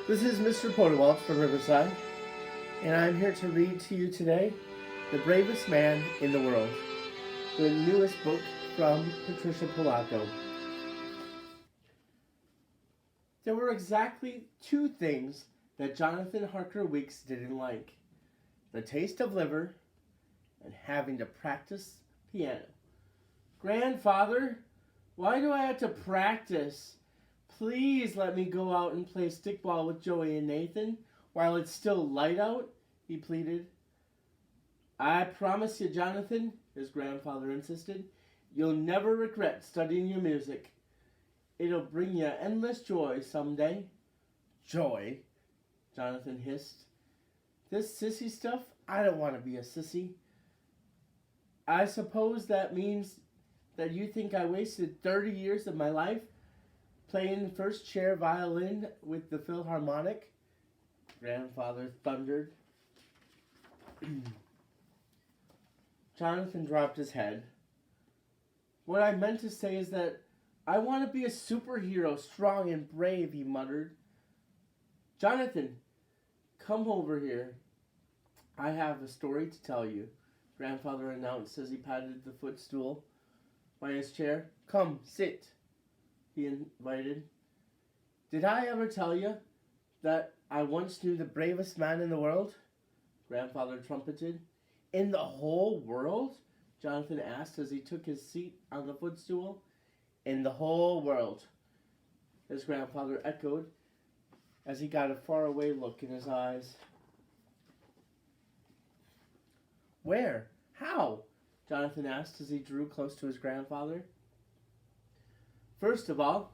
This is Mr. Podewalt from Riverside, and I'm here to read to you today The Bravest Man in the World, the newest book from Patricia Polacco. There were exactly two things that Jonathan Harker Weeks didn't like: the taste of liver and having to practice piano. Grandfather, why do I have to practice? Please let me go out and play stickball with Joey and Nathan while it's still light out, he pleaded. I promise you, Jonathan, his grandfather insisted, you'll never regret studying your music. It'll bring you endless joy someday. Joy, Jonathan hissed. This sissy stuff? I don't want to be a sissy. I suppose that means that you think I wasted 30 years of my life playing first chair violin with the Philharmonic? Grandfather thundered. Jonathan dropped his head. What I meant to say is that I want to be a superhero, strong and brave, he muttered. Jonathan, come over here. I have a story to tell you, Grandfather announced as he patted the footstool by his chair. Come, sit, he invited. Did I ever tell you that I once knew the bravest man in the world? Grandfather trumpeted. In the whole world? Jonathan asked as he took his seat on the footstool. In the whole world, his grandfather echoed as he got a faraway look in his eyes. Where? How? Jonathan asked as he drew close to his grandfather. First of all,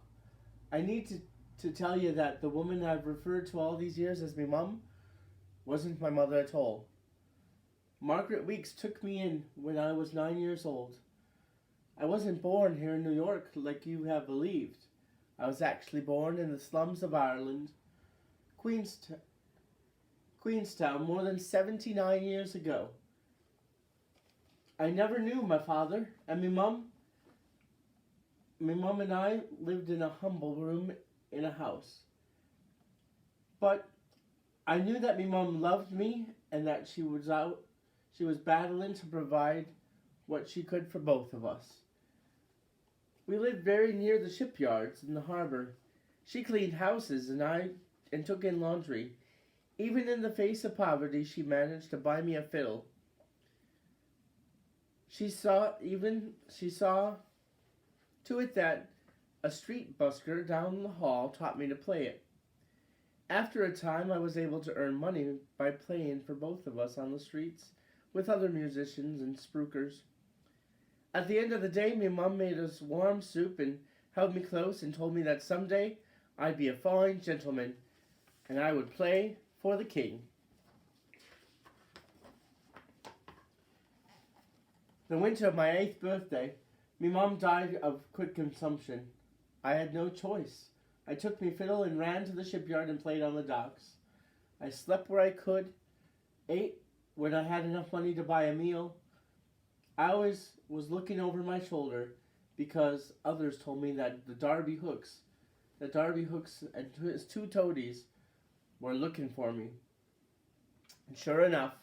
I need to tell you that the woman I've referred to all these years as me mum wasn't my mother at all. Margaret Weeks took me in when I was 9 years old. I wasn't born here in New York like you have believed. I was actually born in the slums of Ireland, Queenstown, more than 79 years ago. I never knew my father, and my mum and I lived in a humble room in a house. But I knew that my mum loved me and that she was battling to provide what she could for both of us. We lived very near the shipyards in the harbor. She cleaned houses and took in laundry. Even in the face of poverty, she managed to buy me a fiddle. She saw to it that a street busker down the hall taught me to play it. After a time, I was able to earn money by playing for both of us on the streets with other musicians and spruikers. At the end of the day, my mum made us warm soup and held me close and told me that someday I'd be a fine gentleman and I would play for the king. The winter of my 8th birthday, my mum died of quick consumption. I had no choice. I took me fiddle and ran to the shipyard and played on the docks. I slept where I could, ate when I had enough money to buy a meal. I always was looking over my shoulder because others told me that Darby Hooks and his two toadies were looking for me. And sure enough,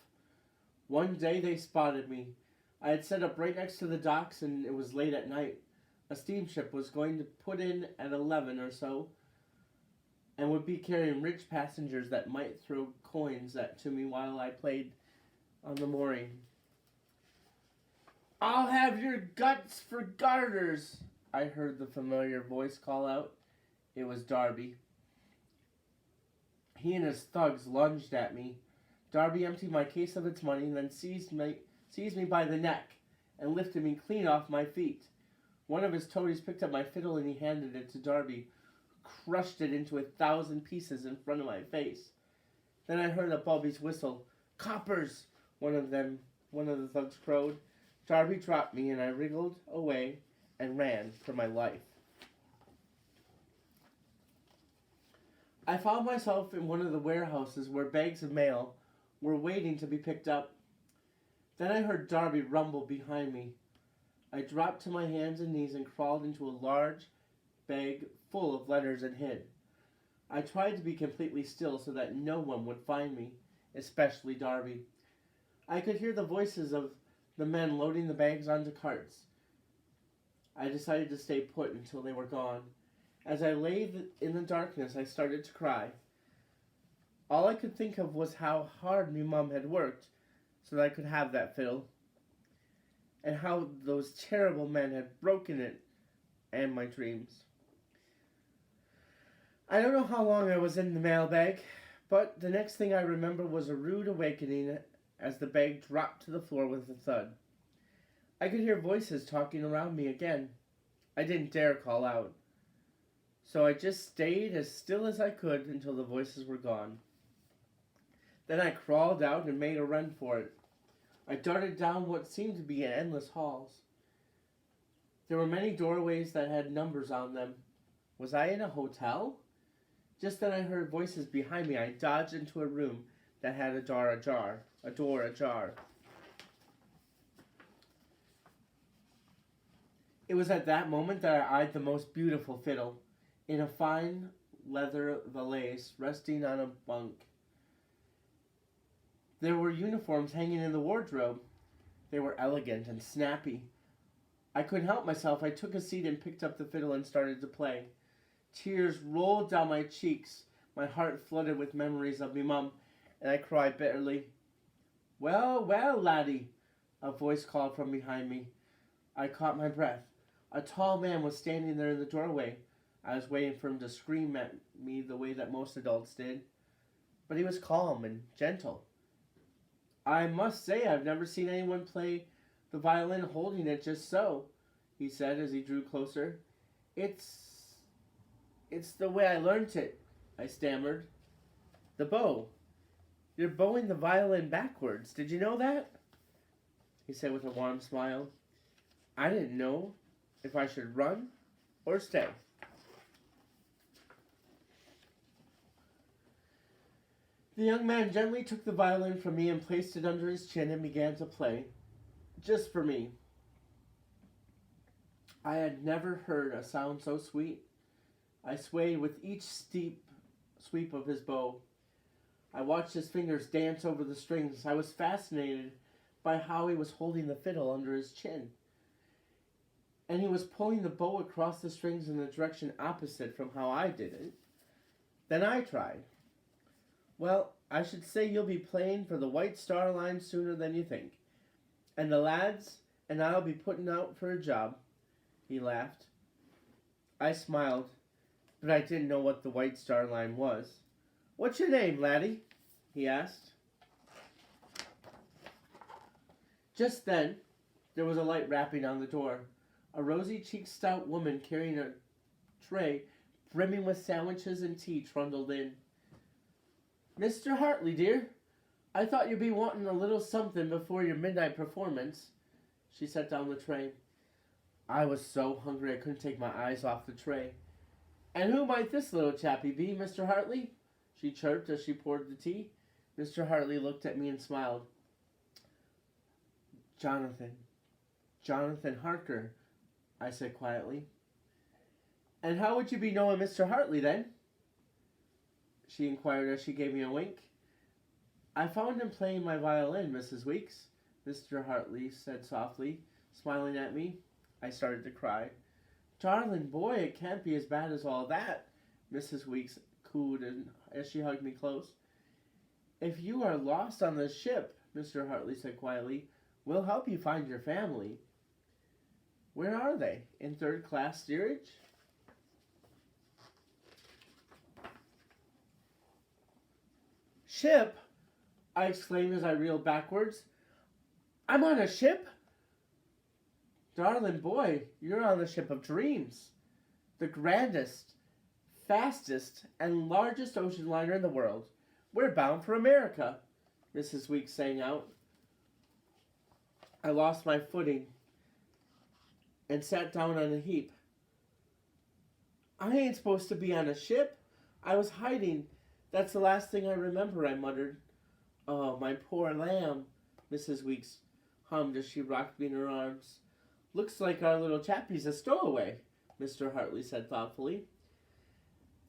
one day they spotted me. I had set up right next to the docks and it was late at night. A steamship was going to put in at 11 or so and would be carrying rich passengers that might throw coins to me while I played on the mooring. I'll have your guts for garters, I heard the familiar voice call out. It was Darby. He and his thugs lunged at me. Darby emptied my case of its money and then seized me by the neck and lifted me clean off my feet. One of his toadies picked up my fiddle and he handed it to Darby, who crushed it into 1,000 pieces in front of my face. Then I heard a Bobby's whistle. Coppers, one of the thugs crowed. Darby dropped me and I wriggled away and ran for my life. I found myself in one of the warehouses where bags of mail were waiting to be picked up. Then I heard Darby rumble behind me. I dropped to my hands and knees and crawled into a large bag full of letters and hid. I tried to be completely still so that no one would find me, especially Darby. I could hear the voices of the men loading the bags onto carts. I decided to stay put until they were gone. As I lay in the darkness, I started to cry. All I could think of was how hard my mom had worked so that I could have that fiddle, and how those terrible men had broken it and my dreams. I don't know how long I was in the mailbag, but the next thing I remember was a rude awakening as the bag dropped to the floor with a thud. I could hear voices talking around me again. I didn't dare call out, so I just stayed as still as I could until the voices were gone. Then I crawled out and made a run for it. I darted down what seemed to be endless halls. There were many doorways that had numbers on them. Was I in a hotel? Just then I heard voices behind me. I dodged into a room that had a door ajar. It was at that moment that I eyed the most beautiful fiddle, in a fine leather valise resting on a bunk. There were uniforms hanging in the wardrobe. They were elegant and snappy. I couldn't help myself. I took a seat and picked up the fiddle and started to play. Tears rolled down my cheeks. My heart flooded with memories of me mum, and I cried bitterly. "Well, well, laddie," a voice called from behind me. I caught my breath. A tall man was standing there in the doorway. I was waiting for him to scream at me the way that most adults did, but he was calm and gentle. "I must say I've never seen anyone play the violin holding it just so," he said as he drew closer. It's the way I learnt it," I stammered. "The bow. You're bowing the violin backwards. Did you know that?" He said with a warm smile. I didn't know if I should run or stay. The young man gently took the violin from me and placed it under his chin and began to play, just for me. I had never heard a sound so sweet. I swayed with each steep sweep of his bow. I watched his fingers dance over the strings. I was fascinated by how he was holding the fiddle under his chin. And he was pulling the bow across the strings in the direction opposite from how I did it. Then I tried. "Well, I should say you'll be playing for the White Star Line sooner than you think. And the lads and I'll be putting out for a job." He laughed. I smiled, but I didn't know what the White Star Line was. "What's your name, laddie?" he asked. Just then, there was a light rapping on the door. A rosy-cheeked stout woman carrying a tray brimming with sandwiches and tea trundled in. "Mr. Hartley, dear, I thought you'd be wanting a little something before your midnight performance." She set down the tray. I was so hungry I couldn't take my eyes off the tray. "And who might this little chappie be, Mr. Hartley?" she chirped as she poured the tea. Mr. Hartley looked at me and smiled. Jonathan Harker," I said quietly. "And how would you be knowing Mr. Hartley, then?" she inquired as she gave me a wink. "I found him playing my violin, Mrs. Weeks," Mr. Hartley said softly, smiling at me. I started to cry. "Darling boy, it can't be as bad as all that," Mrs. Weeks cooed as she hugged me close. "If you are lost on the ship," Mr. Hartley said quietly, "we'll help you find your family." "Where are they? In third-class steerage?" "Ship?" I exclaimed as I reeled backwards. "I'm on a ship?" "Darling boy, you're on the ship of dreams. The grandest, fastest, and largest ocean liner in the world. We're bound for America," Mrs. Weeks sang out. I lost my footing and sat down on a heap. "I ain't supposed to be on a ship. I was hiding. That's the last thing I remember," I muttered. "Oh, my poor lamb," Mrs. Weeks hummed as she rocked me in her arms. "Looks like our little chappie's a stowaway," Mr. Hartley said thoughtfully.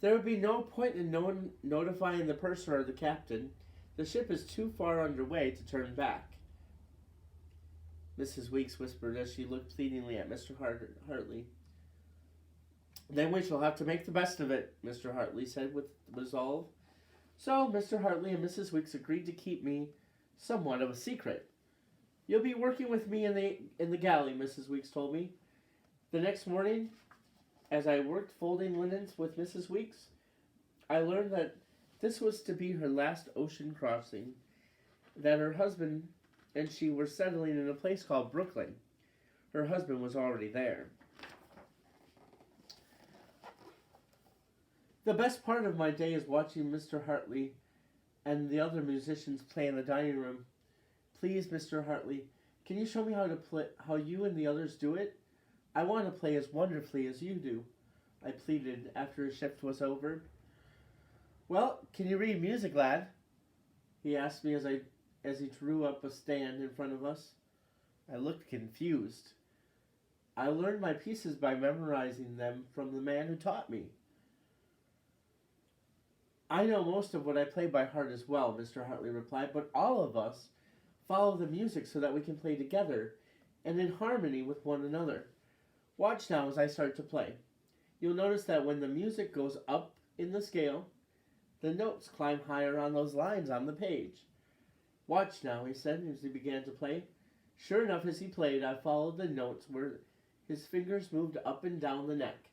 There would be no point in notifying the purser or the captain. The ship is too far underway to turn back. Mrs. Weeks whispered as she looked pleadingly at Mr. Hartley. Then we shall have to make the best of it, Mr. Hartley said with resolve. So Mr. Hartley and Mrs. Weeks agreed to keep me somewhat of a secret. You'll be working with me in the galley, Mrs. Weeks told me. The next morning, as I worked folding linens with Mrs. Weeks, I learned that this was to be her last ocean crossing, that her husband and she were settling in a place called Brooklyn. Her husband was already there. The best part of my day is watching Mr. Hartley and the other musicians play in the dining room. Please, Mr. Hartley, can you show me how you and the others do it? I want to play as wonderfully as you do, I pleaded after his shift was over. Well, can you read music, lad? He asked me as he drew up a stand in front of us. I looked confused. I learned my pieces by memorizing them from the man who taught me. I know most of what I play by heart as well, Mr. Hartley replied, but all of us follow the music so that we can play together and in harmony with one another. Watch now as I start to play. You'll notice that when the music goes up in the scale, the notes climb higher on those lines on the page. Watch now, he said as he began to play. Sure enough, as he played, I followed the notes where his fingers moved up and down the neck.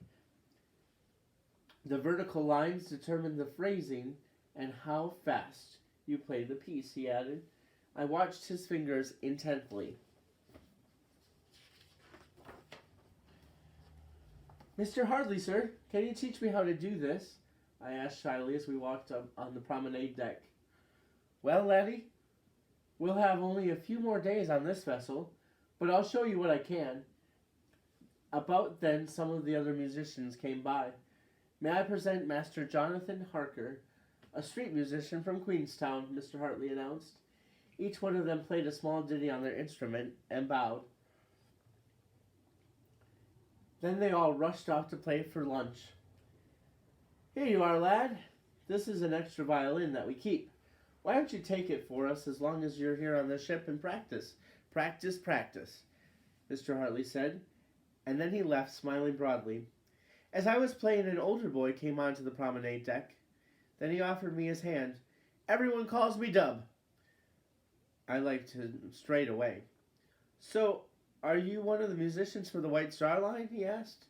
The vertical lines determine the phrasing and how fast you play the piece, he added. I watched his fingers intently. Mr. Hartley, sir, can you teach me how to do this? I asked shyly as we walked up on the promenade deck. Well, laddie, we'll have only a few more days on this vessel, but I'll show you what I can. About then, some of the other musicians came by. May I present Master Jonathan Harker, a street musician from Queenstown, Mr. Hartley announced. Each one of them played a small ditty on their instrument and bowed. Then they all rushed off to play for lunch. Here you are, lad. This is an extra violin that we keep. Why don't you take it for us as long as you're here on the ship and practice? Practice, practice, Mr. Hartley said, and then he left, smiling broadly. As I was playing, an older boy came onto the promenade deck. Then he offered me his hand. Everyone calls me Dub. I liked him straight away. So, are you one of the musicians for the White Star Line? He asked.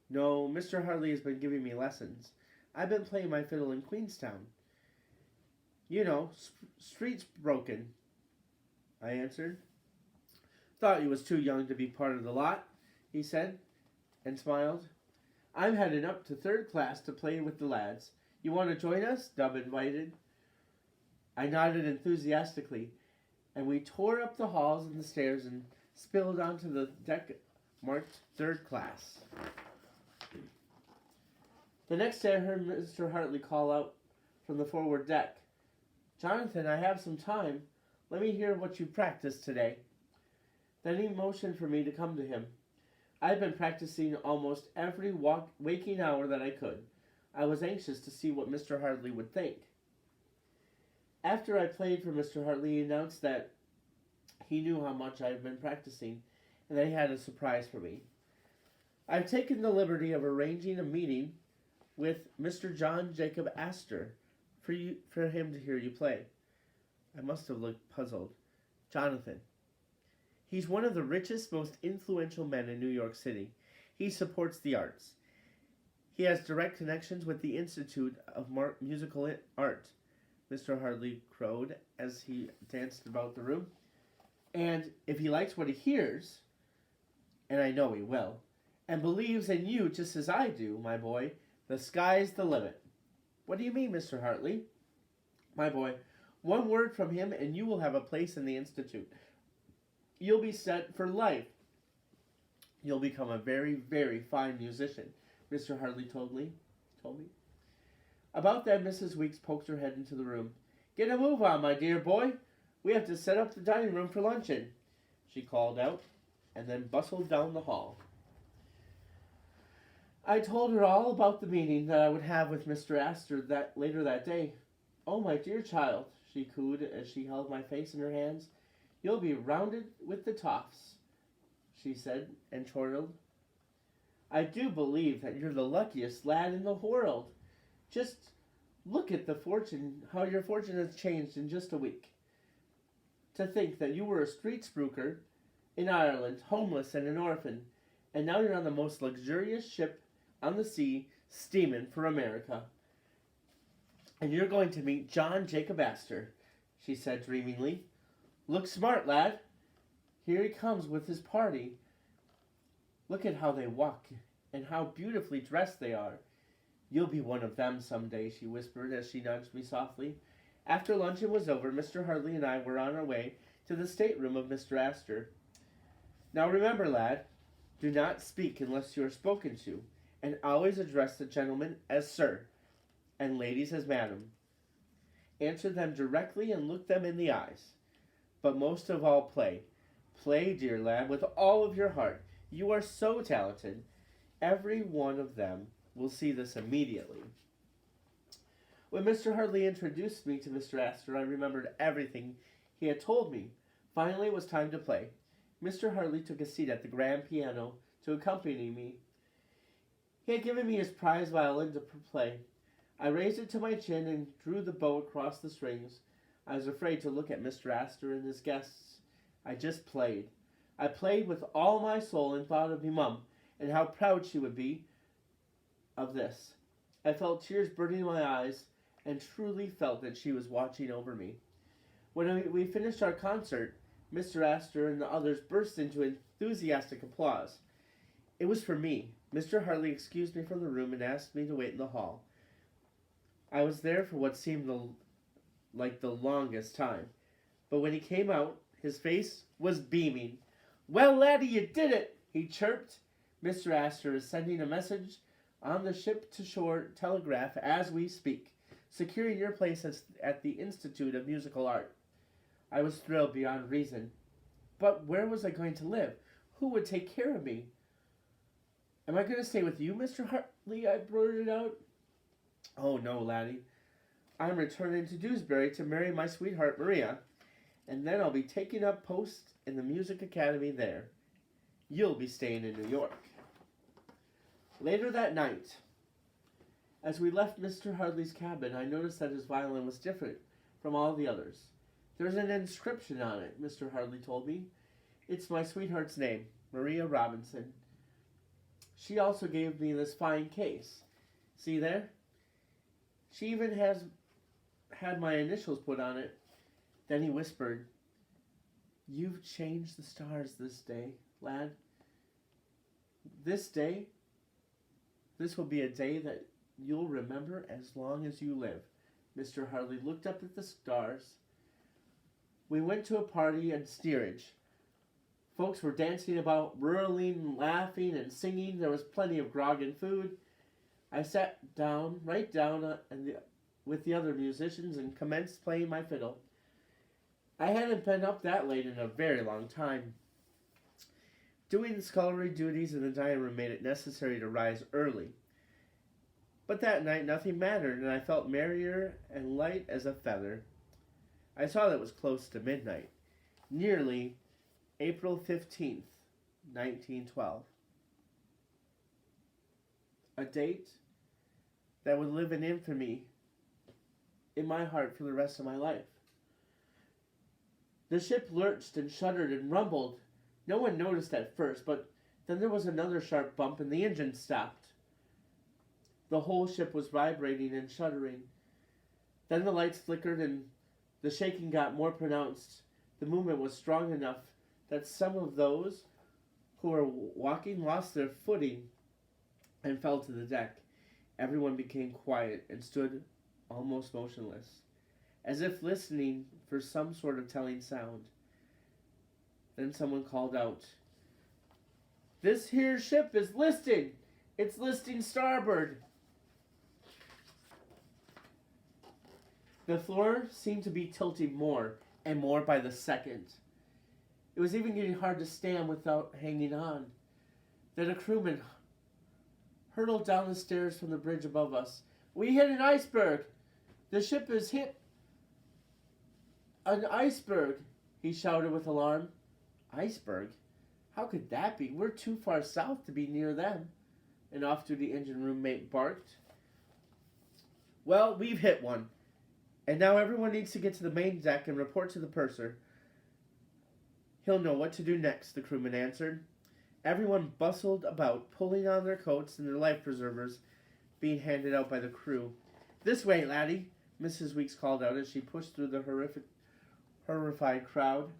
No, Mr. Hartley has been giving me lessons. I've been playing my fiddle in Queenstown. You know, streets broken, I answered. Thought you was too young to be part of the lot, he said, and smiled. I'm heading up to third class to play with the lads. You want to join us? Dub invited. I nodded enthusiastically, and we tore up the halls and the stairs and spilled onto the deck marked third class. The next day I heard Mr. Hartley call out from the forward deck. Jonathan, I have some time. Let me hear what you practiced today. Then he motioned for me to come to him. I had been practicing almost every waking hour that I could. I was anxious to see what Mr. Hartley would think. After I played for Mr. Hartley, he announced that he knew how much I had been practicing and that he had a surprise for me. I've taken the liberty of arranging a meeting with Mr. John Jacob Astor for him to hear you play. I must have looked puzzled. Jonathan. He's one of the richest, most influential men in New York City. He supports the arts. He has direct connections with the Institute of Musical Art, Mr. Hartley crowed as he danced about the room. And if he likes what he hears, and I know he will, and believes in you just as I do, my boy, the sky's the limit. What do you mean, Mr. Hartley? My boy, one word from him and you will have a place in the Institute. You'll be set for life. You'll become a very, very fine musician, Mr. Hartley told me. About that, Mrs. Weeks poked her head into the room. Get a move on, my dear boy. We have to set up the dining room for luncheon, she called out, and then bustled down the hall. I told her all about the meeting that I would have with Mr. Astor that later that day. "Oh, my dear child," she cooed as she held my face in her hands. "You'll be rounded with the toffs," she said, and chortled. "I do believe that you're the luckiest lad in the world. Just look at how your fortune has changed in just a week. To think that you were a street spooker in Ireland, homeless and an orphan, and now you're on the most luxurious ship on the sea, steaming for America. And you're going to meet John Jacob Astor," she said dreamingly. "Look smart, lad. Here he comes with his party. Look at how they walk and how beautifully dressed they are. You'll be one of them someday," she whispered as she nudged me softly. After luncheon was over, Mr. Hartley and I were on our way to the stateroom of Mr. Astor. "Now remember, lad, do not speak unless you are spoken to, and always address the gentlemen as sir, and ladies as madam. Answer them directly and look them in the eyes. But most of all, play. Play, dear lad, with all of your heart. You are so talented. Every one of them will see this immediately." When Mr. Hartley introduced me to Mr. Astor, I remembered everything he had told me. Finally, it was time to play. Mr. Hartley took a seat at the grand piano to accompany me. He had given me his prize violin to play. I raised it to my chin and drew the bow across the strings. I was afraid to look at Mr. Astor and his guests. I just played. I played with all my soul and thought of me mum and how proud she would be of this. I felt tears burning in my eyes and truly felt that she was watching over me. When we finished our concert, Mr. Astor and the others burst into enthusiastic applause. It was for me. Mr. Hartley excused me from the room and asked me to wait in the hall. I was there for what seemed like the longest time, but when he came out, his face was beaming. "Well, laddie, you did it," he chirped. "Mr. Astor is sending a message on the ship-to-shore telegraph as we speak, securing your place at the Institute of Musical Art." I was thrilled beyond reason. But where was I going to live? Who would take care of me? "Am I going to stay with you, Mr. Hartley?" I blurted out. "Oh, no, laddie. I'm returning to Dewsbury to marry my sweetheart, Maria, and then I'll be taking up post in the music academy there. You'll be staying in New York." Later that night, as we left Mr. Hartley's cabin, I noticed that his violin was different from all the others. "There's an inscription on it," Mr. Hartley told me. "It's my sweetheart's name, Maria Robinson. She also gave me this fine case. See there? She even has had my initials put on it." Then he whispered, "You've changed the stars this day, lad. This will be a day that you'll remember as long as you live." Mr. Hartley looked up at the stars. We went to a party in steerage. Folks were dancing about, whirling, laughing, and singing. There was plenty of grog and food. I sat down, with the other musicians and commenced playing my fiddle. I hadn't been up that late in a very long time. Doing scullery duties in the dining room made it necessary to rise early. But that night nothing mattered, and I felt merrier and light as a feather. I saw that it was close to midnight, nearly April 15th, 1912. A date that would live in infamy in my heart for the rest of my life. The ship lurched and shuddered and rumbled. No one noticed at first, but then there was another sharp bump and the engine stopped. The whole ship was vibrating and shuddering. Then the lights flickered and the shaking got more pronounced. The movement was strong enough that some of those who were walking lost their footing and fell to the deck. Everyone became quiet and stood almost motionless, as if listening for some sort of telling sound. Then someone called out, "This here ship is listing! It's listing starboard!" The floor seemed to be tilting more and more by the second. It was even getting hard to stand without hanging on. Then a crewman hurtled down the stairs from the bridge above us. We hit an iceberg! The ship has hit an iceberg, he shouted with alarm. Iceberg? How could that be? We're too far south to be near them. An off-duty engine room mate barked. Well, we've hit one. And now everyone needs to get to the main deck and report to the purser. He'll know what to do next, the crewman answered. Everyone bustled about, pulling on their coats and their life preservers being handed out by the crew. This way, laddie, Mrs. Weeks called out as she pushed through the horrified crowd.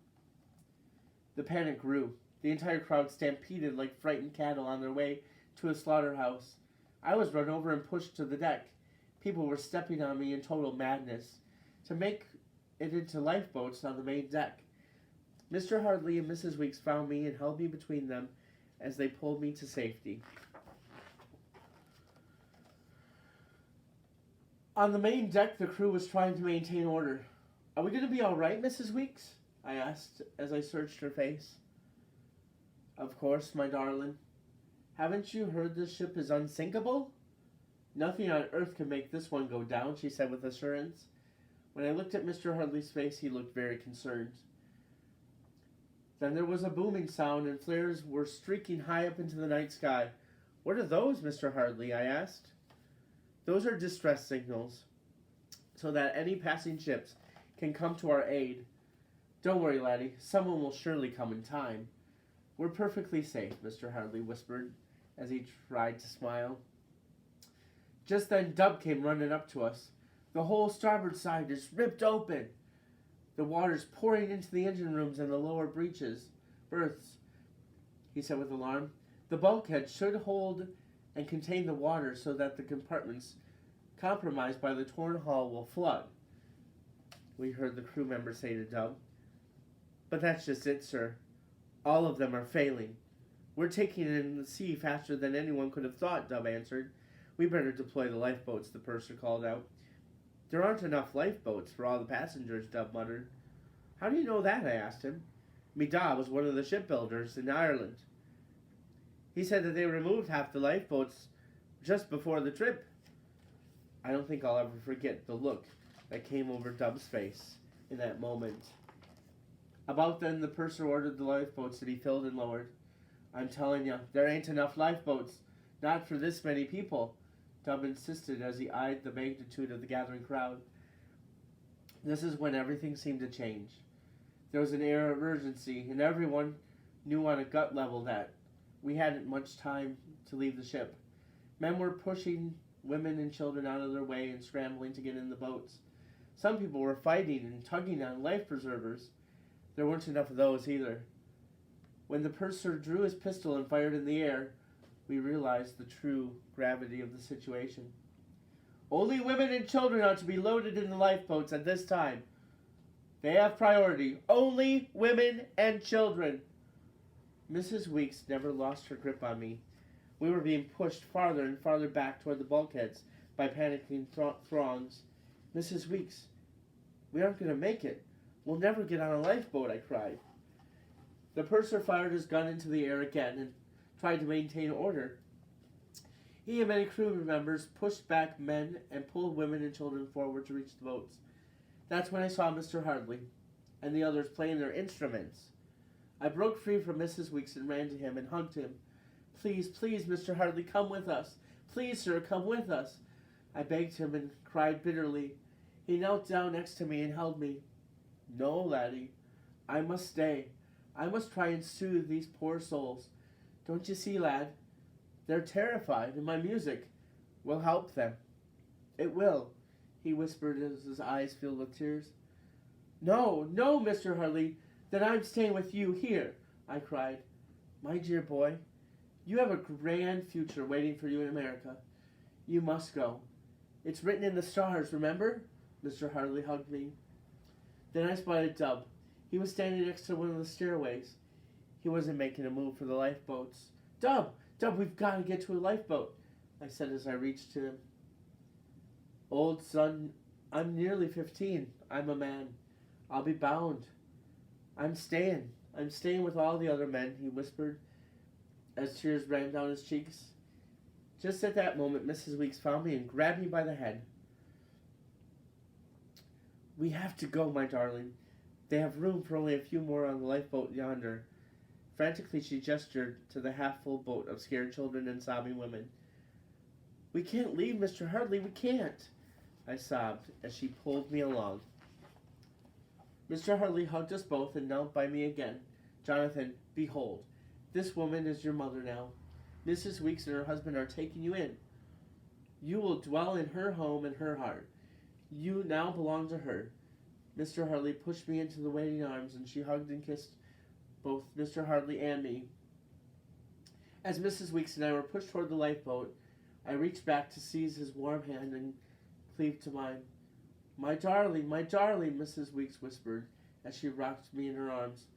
The panic grew. The entire crowd stampeded like frightened cattle on their way to a slaughterhouse. I was run over and pushed to the deck. People were stepping on me in total madness to make it into lifeboats on the main deck. Mr. Hartley and Mrs. Weeks found me and held me between them as they pulled me to safety. On the main deck, the crew was trying to maintain order. Are we going to be all right, Mrs. Weeks? I asked as I searched her face. Of course, my darling. Haven't you heard this ship is unsinkable? Nothing on earth can make this one go down, she said with assurance. When I looked at Mr. Hartley's face, he looked very concerned. Then there was a booming sound and flares were streaking high up into the night sky. What are those, Mr. Hartley? I asked. Those are distress signals, so that any passing ships can come to our aid. Don't worry, laddie. Someone will surely come in time. We're perfectly safe, Mr. Hartley whispered as he tried to smile. Just then Dub came running up to us. The whole starboard side is ripped open. The water's pouring into the engine rooms and the lower berths, he said with alarm. The bulkhead should hold and contain the water so that the compartments compromised by the torn hull will flood, we heard the crew member say to Dub. But that's just it, sir. All of them are failing. We're taking it in the sea faster than anyone could have thought, Dub answered. We better deploy the lifeboats, the purser called out. There aren't enough lifeboats for all the passengers, Dub muttered. How do you know that? I asked him. Me da was one of the shipbuilders in Ireland. He said that they removed half the lifeboats just before the trip. I don't think I'll ever forget the look that came over Dub's face in that moment. About then, the purser ordered the lifeboats to be filled and lowered. I'm telling you, there ain't enough lifeboats. Not for this many people, Dub insisted as he eyed the magnitude of the gathering crowd. This is when everything seemed to change. There was an air of urgency, and everyone knew on a gut level that we hadn't much time to leave the ship. Men were pushing women and children out of their way and scrambling to get in the boats. Some people were fighting and tugging on life preservers. There weren't enough of those either. When the purser drew his pistol and fired in the air, we realized the true gravity of the situation. Only women and children are to be loaded in the lifeboats at this time. They have priority. Only women and children. Mrs. Weeks never lost her grip on me. We were being pushed farther and farther back toward the bulkheads by panicking throngs. Mrs. Weeks, we aren't going to make it. We'll never get on a lifeboat, I cried. The purser fired his gun into the air again and tried to maintain order. He and many crew members pushed back men and pulled women and children forward to reach the boats. That's when I saw Mr. Hartley and the others playing their instruments. I broke free from Mrs. Weeks and ran to him and hugged him. Please, please, Mr. Hartley, come with us. Please, sir, come with us. I begged him and cried bitterly. He knelt down next to me and held me. No, laddie, I must stay. I must try and soothe these poor souls. Don't you see, lad? They're terrified, and my music will help them. It will, he whispered as his eyes filled with tears. No, no, Mr. Hartley, then I'm staying with you here, I cried. My dear boy, you have a grand future waiting for you in America. You must go. It's written in the stars, remember? Mr. Hartley hugged me. Then I spotted Dub. He was standing next to one of the stairways. He wasn't making a move for the lifeboats. Dub, we've got to get to a lifeboat, I said as I reached to him. Old son, I'm nearly 15. I'm a man. I'll be bound. I'm staying with all the other men, he whispered as tears ran down his cheeks. Just at that moment, Mrs. Weeks found me and grabbed me by the head. "We have to go, my darling. They have room for only a few more on the lifeboat yonder." Frantically, she gestured to the half-full boat of scared children and sobbing women. "We can't leave, Mr. Hartley, we can't," I sobbed as she pulled me along. Mr. Hartley hugged us both and knelt by me again. "Jonathan, behold, this woman is your mother now. Mrs. Weeks and her husband are taking you in. You will dwell in her home and her heart. You now belong to her." Mr. Hartley pushed me into the waiting arms, and she hugged and kissed both Mr. Hartley and me. As Mrs. Weeks and I were pushed toward the lifeboat, I reached back to seize his warm hand and cleave to mine. My darling, Mrs. Weeks whispered as she rocked me in her arms.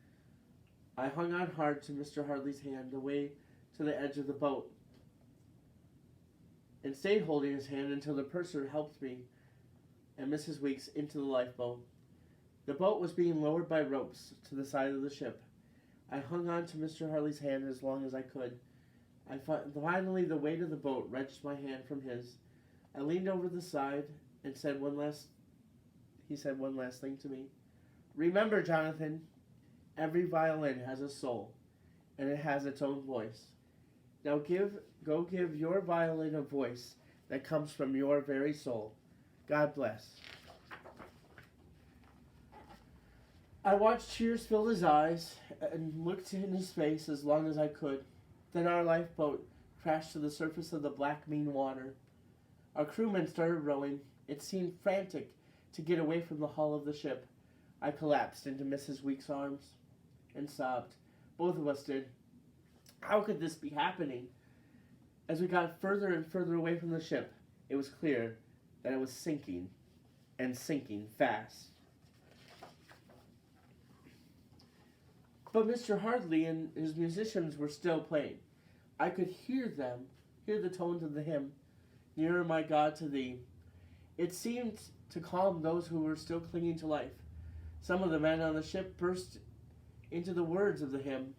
I hung on hard to Mr. Hartley's hand away to the edge of the boat, and stayed holding his hand until the purser helped me and Mrs. Weeks into the lifeboat. The boat was being lowered by ropes to the side of the ship. I hung on to Mr. Hartley's hand as long as I could. Finally, the weight of the boat wrenched my hand from his. I leaned over the side and he said one last thing to me. "Remember, Jonathan, every violin has a soul, and it has its own voice. Now go give your violin a voice that comes from your very soul. God bless." I watched tears fill his eyes and looked in his face as long as I could. Then our lifeboat crashed to the surface of the black, mean water. Our crewmen started rowing. It seemed frantic to get away from the hull of the ship. I collapsed into Mrs. Weeks' arms and sobbed. Both of us did. How could this be happening? As we got further and further away from the ship, it was clear that it was sinking, and sinking fast. But Mr. Hartley and his musicians were still playing. I could hear them, hear the tones of the hymn, "Nearer, my God, to Thee." It seemed to calm those who were still clinging to life. Some of the men on the ship burst into the words of the hymn.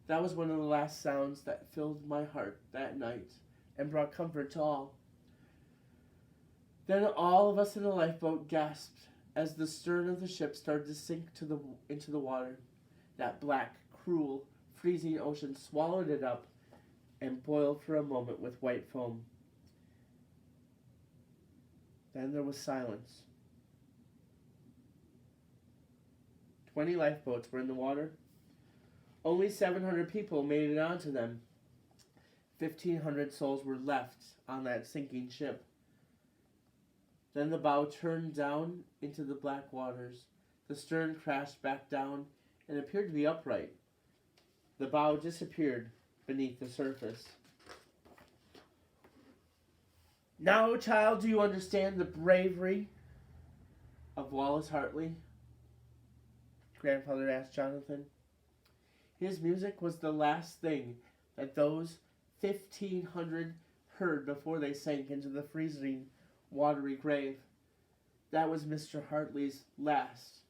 That was one of the last sounds that filled my heart that night and brought comfort to all. Then all of us in the lifeboat gasped as the stern of the ship started to sink into the water. That black, cruel, freezing ocean swallowed it up and boiled for a moment with white foam. Then there was silence. 20 lifeboats were in the water. Only 700 people made it onto them. 1,500 souls were left on that sinking ship. Then the bow turned down into the black waters. The stern crashed back down and appeared to be upright. The bow disappeared beneath the surface. "Now, child, do you understand the bravery of Wallace Hartley?" Grandfather asked Jonathan. His music was the last thing that those 1,500 heard before they sank into the freezing, watery grave. That was Mr. Hartley's last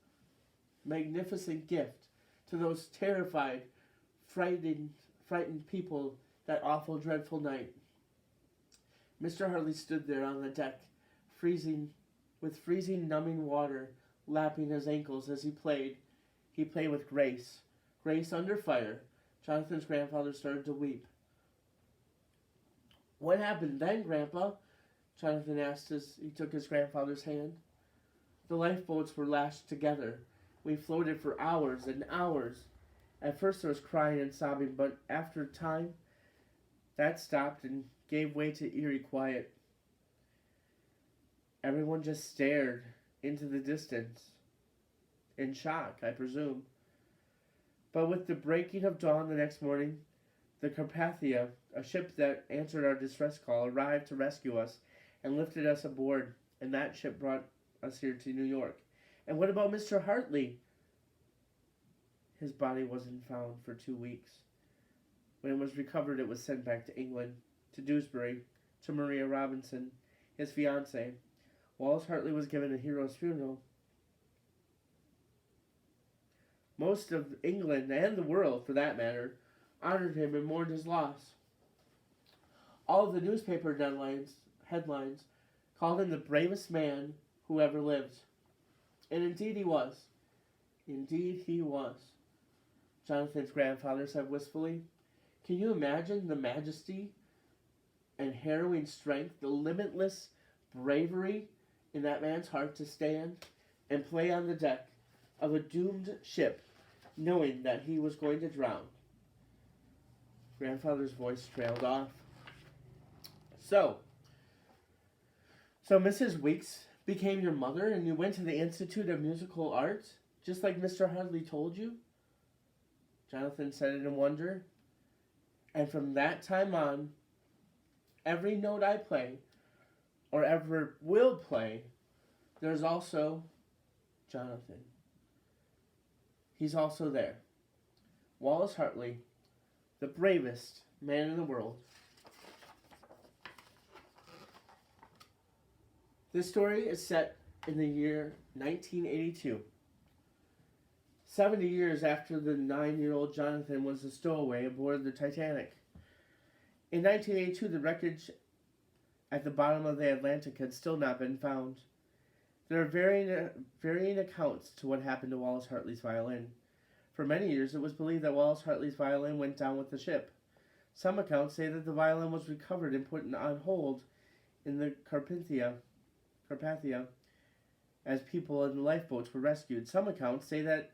magnificent gift to those terrified, frightened people that awful, dreadful night. Mr. Hartley stood there on the deck, with freezing, numbing water lapping his ankles as he played. He played with grace. Grace under fire. Jonathan's grandfather started to weep. "What happened then, Grandpa?" Jonathan asked as he took his grandfather's hand. "The lifeboats were lashed together. We floated for hours and hours. At first there was crying and sobbing, but after a time, that stopped and gave way to eerie quiet. Everyone just stared into the distance, in shock, I presume. But with the breaking of dawn the next morning, the Carpathia, a ship that answered our distress call, arrived to rescue us and lifted us aboard, and that ship brought us here to New York." "And what about Mr. Hartley?" "His body wasn't found for 2 weeks. When it was recovered, it was sent back to England, to Dewsbury, to Maria Robinson, his fiancée. Wallace Hartley was given a hero's funeral. Most of England, and the world for that matter, honored him and mourned his loss. All of the newspaper headlines called him the bravest man who ever lived. And indeed he was. Indeed he was. Jonathan's grandfather said wistfully. Can you imagine the majesty and harrowing strength, the limitless bravery in that man's heart to stand and play on the deck of a doomed ship, knowing that he was going to drown? Grandfather's voice trailed off. So Mrs. Weeks became your mother and you went to the Institute of Musical Arts, just like Mr. Hudley told you? Jonathan said it in wonder. And from that time on, every note I play, or ever will play, there's also Jonathan. He's also there. Wallace Hartley, the bravest man in the world. This story is set in the year 1982, 70 years after the 9-year-old Jonathan was a stowaway aboard the Titanic. In 1982, the wreckage at the bottom of the Atlantic had still not been found. There are varying accounts to what happened to Wallace Hartley's violin. For many years, it was believed that Wallace Hartley's violin went down with the ship. Some accounts say that the violin was recovered and put on hold in the Carpathia, as people in the lifeboats were rescued. Some accounts say that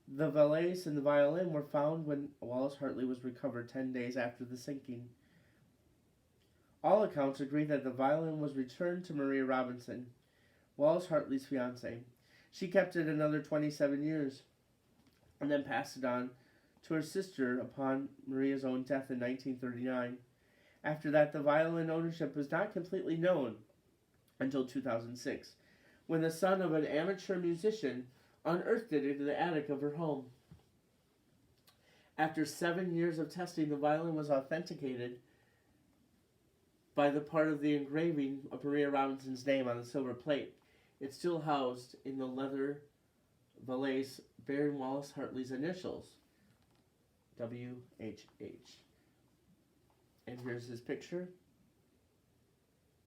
the valise and the violin were found when Wallace Hartley was recovered 10 days after the sinking. All accounts agree that the violin was returned to Maria Robinson, Wallace Hartley's fiancée. She kept it another 27 years and then passed it on to her sister upon Maria's own death in 1939. After that, the violin ownership was not completely known until 2006, when the son of an amateur musician unearthed it in the attic of her home. After 7 years of testing, the violin was authenticated by the part of the engraving of Maria Robinson's name on the silver plate. It's still housed in the leather valise bearing Wallace Hartley's initials, WHH. And here's his picture.